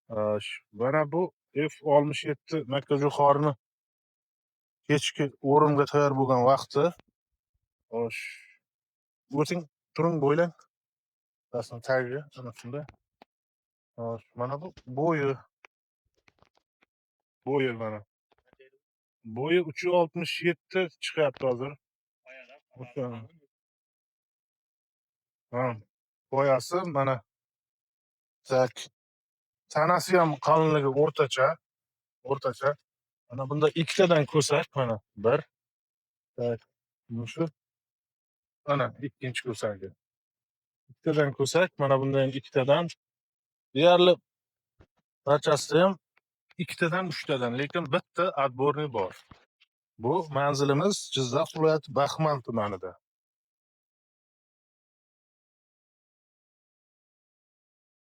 Mana bu F-67 makkajo'xorini kechki o'rimga tayyor bo'lgan vaqti. Xo'sh, o'ting, turing, bo'ylang. Rasm tagiga ana shunda. Xo'sh, mana bu bo'yi mana. Bo'yi 367 chiqyapti hozir. O'sha. Ha, boyasi mana tak. Tanasi ham qalinligi o'rtacha. Mana bunda ikkitadan ko'sak, mana bir, tak, shu mana ikkinchi ko'sagi. Ikkitadan ko'sak, mana bunda ham ikkitadan, deyarli barchasida ham ikkitadan, uchtadan, lekin bitta отборный bor. Bu manzilimiz Jizzax viloyati Baxmal tumanida.